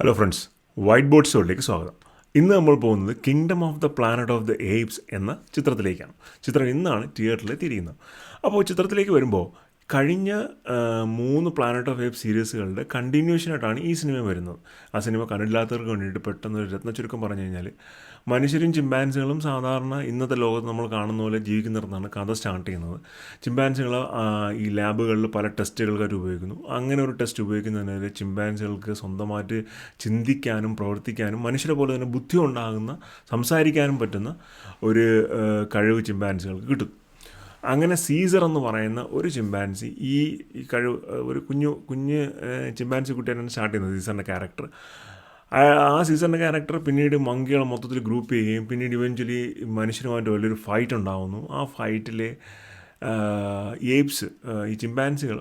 Hello friends, white board ഷോയിലേക്ക് സ്വാഗതം. ഇന്ന് നമ്മൾ പോകുന്നത് kingdom of the planet of the ഏപ്സ് എന്ന ചിത്രത്തിലേക്കാണ്. ചിത്രം ഇന്നാണ് തിയേറ്ററിൽ തിരിയുന്നത്. അപ്പോൾ ചിത്രത്തിലേക്ക് വരുമ്പോൾ കഴിഞ്ഞ 3 പ്ലാനറ്റ് ഓഫ് ഏപ്സ് സീരീസുകളുടെ കണ്ടിന്യൂഷനായിട്ടാണ് ഈ സിനിമ വരുന്നത്. ആ സിനിമ കണ്ടില്ലാത്തവർക്ക് വേണ്ടിയിട്ട് പെട്ടെന്ന് ഒരു രത്നച്ചുരുക്കം പറഞ്ഞു കഴിഞ്ഞാൽ, മനുഷ്യരും ചിമ്പാൻസികളും സാധാരണ ഇന്നത്തെ ലോകത്ത് നമ്മൾ കാണുന്ന പോലെ ജീവിക്കുന്നിടത്താണ് കഥ സ്റ്റാർട്ട് ചെയ്യുന്നത്. ചിമ്പാൻസികൾ ഈ ലാബുകളിൽ പല ടെസ്റ്റുകൾക്കായിട്ട് ഉപയോഗിക്കുന്നു. അങ്ങനെ ഒരു ടെസ്റ്റ് ഉപയോഗിക്കുന്നതിന് ചിമ്പാൻസികൾക്ക് സ്വന്തമായിട്ട് ചിന്തിക്കാനും പ്രവർത്തിക്കാനും മനുഷ്യരെ പോലെ തന്നെ ബുദ്ധി ഉണ്ടാകുന്ന, സംസാരിക്കാനും പറ്റുന്ന ഒരു കഴിവ് ചിമ്പാൻസികൾക്ക് കിട്ടും. അങ്ങനെ സീസർ എന്ന് പറയുന്ന ഒരു ചിമ്പാൻസി ഈ കഴിവ് ഒരു കുഞ്ഞ് ചിമ്പാൻസി കുട്ടിയാണ് സ്റ്റാർട്ട് ചെയ്യുന്നത്. സീസറിൻ്റെ ക്യാരക്ടർ, ആ സീസറിൻ്റെ ക്യാരക്ടർ പിന്നീട് മങ്കികളെ മൊത്തത്തിൽ ഗ്രൂപ്പ് ചെയ്യുകയും പിന്നീട് ഇവഞ്ച്വലി മനുഷ്യരുമായിട്ട് വലിയൊരു ഫൈറ്റ് ഉണ്ടാകുന്നു. ആ ഫൈറ്റിൽ ഏപ്സ്, ഈ ചിമ്പാൻസികൾ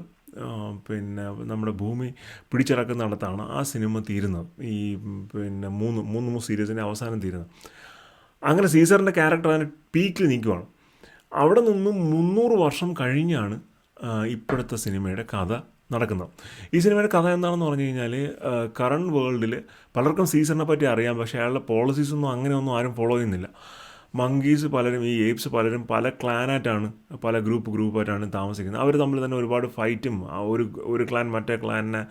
പിന്നെ നമ്മുടെ ഭൂമി പിടിച്ചിറക്കുന്നിടത്താണ് ആ സിനിമ തീരുന്നത്. ഈ പിന്നെ മൂന്ന് സീരീസിൻ്റെ അവസാനം തീരുന്നത്. അങ്ങനെ സീസറിൻ്റെ ക്യാരക്ടർ അതിന് പീക്കിൽ നിൽക്കുവാണ്. അവിടെ നിന്നും 300 വർഷം കഴിഞ്ഞാണ് ഇപ്പോഴത്തെ സിനിമയുടെ കഥ നടക്കുന്നത്. ഈ സിനിമയുടെ കഥ എന്താണെന്ന് പറഞ്ഞു കഴിഞ്ഞാൽ, കറണ്ട് വേൾഡിൽ പലർക്കും സീസറിനെ പറ്റി അറിയാം, പക്ഷേ അയാളുടെ പോളിസീസൊന്നും അങ്ങനെയൊന്നും ആരും ഫോളോ ചെയ്യുന്നില്ല. മങ്കീസ് പലരും, ഈ ഏപ്സ് പലരും പല ക്ലാനായിട്ടാണ്, പല ഗ്രൂപ്പായിട്ടാണ് താമസിക്കുന്നത്. അവർ തമ്മിൽ തന്നെ ഒരുപാട് ഫൈറ്റും, ഒരു ക്ലാൻ മറ്റേ ക്ലാനിനെ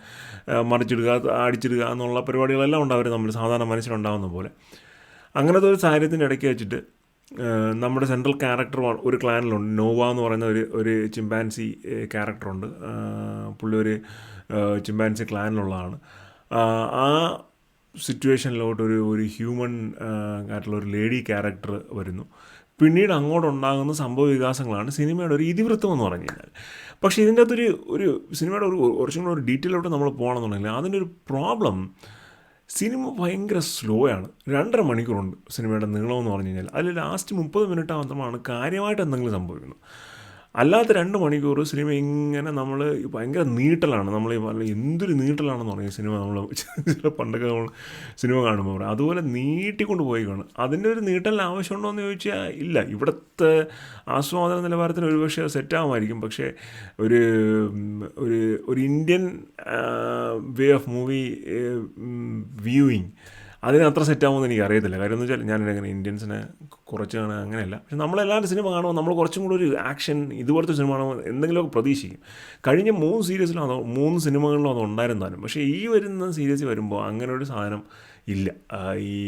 മറിച്ചിടുക, അടിച്ചിടുക എന്നുള്ള പരിപാടികളെല്ലാം ഉണ്ട് അവർ തമ്മിൽ, സാധാരണ മനുഷ്യരുണ്ടാകുന്ന പോലെ. അങ്ങനത്തെ ഒരു സാഹചര്യത്തിൻ്റെ ഇടയ്ക്ക് വെച്ചിട്ട് നമ്മുടെ സെൻട്രൽ ക്യാരക്ടർ ഒരു ക്ലാനിലുണ്ട്. നോവ എന്ന് പറയുന്ന ഒരു ചിമ്പാൻസി ക്യാരക്ടറുണ്ട്. പുള്ളി ഒരു ചിമ്പാൻസി ക്ലാനിലുള്ളതാണ്. ആ സിറ്റുവേഷനിലോട്ട് ഒരു ഹ്യൂമൻ ആയിട്ടുള്ള ഒരു ലേഡി ക്യാരക്ടർ വരുന്നു. പിന്നീട് അങ്ങോട്ടുണ്ടാകുന്ന സംഭവ വികാസങ്ങളാണ് സിനിമയുടെ ഒരു ഇതിവൃത്തം എന്ന് പറഞ്ഞു കഴിഞ്ഞാൽ. പക്ഷേ ഇതിൻ്റെ അകത്തൊരു സിനിമയുടെ കുറച്ചും കൂടെ ഒരു ഡീറ്റെയിലോട്ട് നമ്മൾ പോകണമെന്നുണ്ടെങ്കിൽ അതിൻ്റെ ഒരു പ്രോബ്ലം, സിനിമ ഭയങ്കര സ്ലോ ആണ്. 2.5 മണിക്കൂറുണ്ട് സിനിമയുടെ നീളമെന്ന് പറഞ്ഞു കഴിഞ്ഞാൽ. അതിൽ ലാസ്റ്റ് 30 മിനിറ്റ് മാത്രമാണ് കാര്യമായിട്ട് എന്തെങ്കിലും സംഭവിക്കുന്നത്. അല്ലാത്ത 2 മണിക്കൂർ സിനിമ ഇങ്ങനെ നമ്മൾ ഭയങ്കര നീട്ടലാണ്. നമ്മൾ എന്തൊരു നീട്ടലാണെന്ന് പറയും സിനിമ. നമ്മൾ ചില പണ്ടൊക്കെ നമ്മൾ സിനിമ കാണുമ്പോൾ പറയും അതുപോലെ നീട്ടിക്കൊണ്ട് പോയി കാണും. അതിൻ്റെ ഒരു നീട്ടലിന് ആവശ്യമുണ്ടോ എന്ന് ചോദിച്ചാൽ ഇല്ല. ഇവിടുത്തെ ആസ്വാദന നിലവാരത്തിന് ഒരുപക്ഷെ സെറ്റാകുമായിരിക്കും. പക്ഷേ ഒരു Indian way of movie viewing അതിന് അത്ര സെറ്റാകുമെന്ന് എനിക്ക് അറിയത്തില്ല. കാര്യം എന്ന് വെച്ചാൽ ഞാനിങ്ങനെ ഇന്ത്യൻസിനെ കുറച്ച് കാണുക അങ്ങനെയല്ല. പക്ഷെ നമ്മളെല്ലാവരും സിനിമ കാണുമ്പോൾ നമ്മൾ കുറച്ചും കൂടി ഒരു ആക്ഷൻ, ഇതുപോലത്തെ സിനിമ കാണുമ്പോൾ എന്തെങ്കിലുമൊക്കെ പ്രതീക്ഷിക്കും. കഴിഞ്ഞ 3 സീരീസിലും 3 സിനിമകളിലും അത് ഉണ്ടായിരുന്നാലും, പക്ഷേ ഈ വരുന്ന സീരീസ് വരുമ്പോൾ അങ്ങനെ ഒരു സാധനം ഇല്ല. ഈ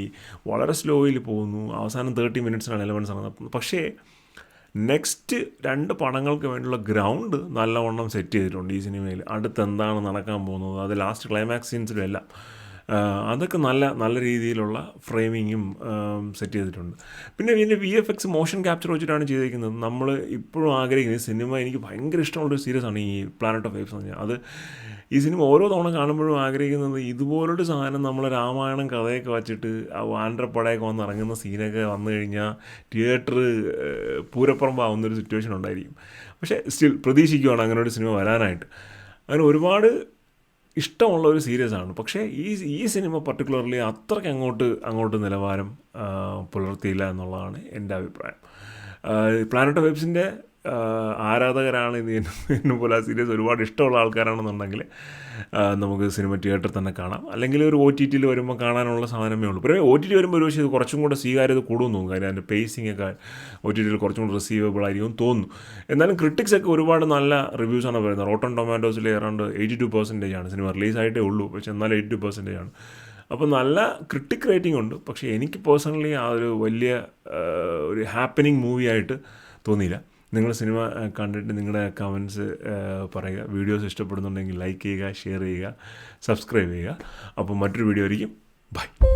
വളരെ സ്ലോയിൽ പോകുന്നു. അവസാനം 30 മിനിറ്റ്സിനാണ് എലമെൻറ്റ്സ് നടത്തുന്നത്. പക്ഷേ നെക്സ്റ്റ് 2 പടങ്ങൾക്ക് വേണ്ടിയുള്ള ഗ്രൗണ്ട് നല്ലവണ്ണം സെറ്റ് ചെയ്തിട്ടുണ്ട് ഈ സിനിമയിൽ. അടുത്ത് എന്താണ് നടക്കാൻ പോകുന്നത്, അത് ലാസ്റ്റ് ക്ലൈമാക്സ് സീൻസിലും എല്ലാം അതൊക്കെ നല്ല രീതിയിലുള്ള ഫ്രെയിമിങ്ങും സെറ്റ് ചെയ്തിട്ടുണ്ട്. പിന്നെ ഇതിൻ്റെ VFX മോഷൻ ക്യാപ്ചർ വെച്ചിട്ടാണ് ചെയ്തിരിക്കുന്നത്. നമ്മൾ ഇപ്പോഴും ആഗ്രഹിക്കുന്നത്, സിനിമ എനിക്ക് ഭയങ്കര ഇഷ്ടമുള്ളൊരു സീരീസാണ് ഈ പ്ലാനറ്റ് ഓഫ് ഏപ്സ് എന്ന് പറഞ്ഞാൽ. അത് ഈ സിനിമ ഓരോ തവണ കാണുമ്പോഴും ആഗ്രഹിക്കുന്നത് ഇതുപോലൊരു സാധനം, നമ്മൾ രാമായണം കഥയൊക്കെ വച്ചിട്ട് ആ വാൻഡ്രപ്പടയൊക്കെ വന്ന് ഇറങ്ങുന്ന സീനൊക്കെ വന്നു കഴിഞ്ഞാൽ തിയേറ്റർ പൂരപ്പുറമ്പാവുന്നൊരു സിറ്റുവേഷൻ ഉണ്ടായിരിക്കും. പക്ഷേ സ്റ്റിൽ പ്രതീക്ഷിക്കുകയാണ് അങ്ങനെ ഒരു സിനിമ വരാനായിട്ട്. അങ്ങനെ ഒരുപാട് ഇഷ്ടമുള്ള ഒരു സീരീസാണ്. പക്ഷേ ഈ സിനിമ പർട്ടിക്കുലർലി അത്രയ്ക്ക് അങ്ങോട്ട് നിലവാരം പുലർത്തിയില്ല എന്നുള്ളതാണ് എൻ്റെ അഭിപ്രായം. പ്ലാനറ്റ് ഓഫ് ഏപ്സിൻ്റെ ആരാധകരാണ് എന്നെ പോലെ ആ സീരീസ് ഒരുപാട് ഇഷ്ടമുള്ള ആൾക്കാരാണെന്നുണ്ടെങ്കിൽ നമുക്ക് സിനിമ തിയേറ്ററിൽ തന്നെ കാണാം. അല്ലെങ്കിൽ ഒരു OTTയിൽ വരുമ്പോൾ കാണാനുള്ള സാധനമേ ഉള്ളൂ. പിന്നെ OTT വരുമ്പോൾ ഒരു പക്ഷേ ഇത് കുറച്ചും കൂടെ സ്വീകാര്യത കൂടുമെന്ന് തോന്നുന്നു. കാര്യം അതിൻ്റെ പേസിങ്ങൊക്കെ OTTയിൽ കുറച്ചും കൂടെ റിസീവബിൾ ആയിരിക്കും തോന്നുന്നു. എന്നാലും ക്രിട്ടിക്സൊക്കെ ഒരുപാട് നല്ല റിവ്യൂസാണ് വരുന്നത്. റോട്ടൺ ടൊമാറ്റോസിൽ ഏതാണ്ട് 82% ആണ്. സിനിമ റിലീസായിട്ടേ ഉള്ളൂ, പക്ഷേ എന്നാലും 82% ആണ്. അപ്പോൾ നല്ല ക്രിട്ടിക് റേറ്റിംഗ് ഉണ്ട്. പക്ഷേ എനിക്ക് പേഴ്സണലി ആ ഒരു വലിയ ഒരു ഹാപ്പനിങ് മൂവിയായിട്ട് തോന്നിയില്ല. നിങ്ങൾ സിനിമ കണ്ടിട്ട് നിങ്ങളുടെ കമൻസ് പറയുക. വീഡിയോസ് ഇഷ്ടപ്പെടുന്നുണ്ടെങ്കിൽ ലൈക്ക് ചെയ്യുക, ഷെയർ ചെയ്യുക, സബ്സ്ക്രൈബ് ചെയ്യുക. അപ്പോൾ മറ്റൊരു വീഡിയോ ആയിരിക്കും. ബൈ.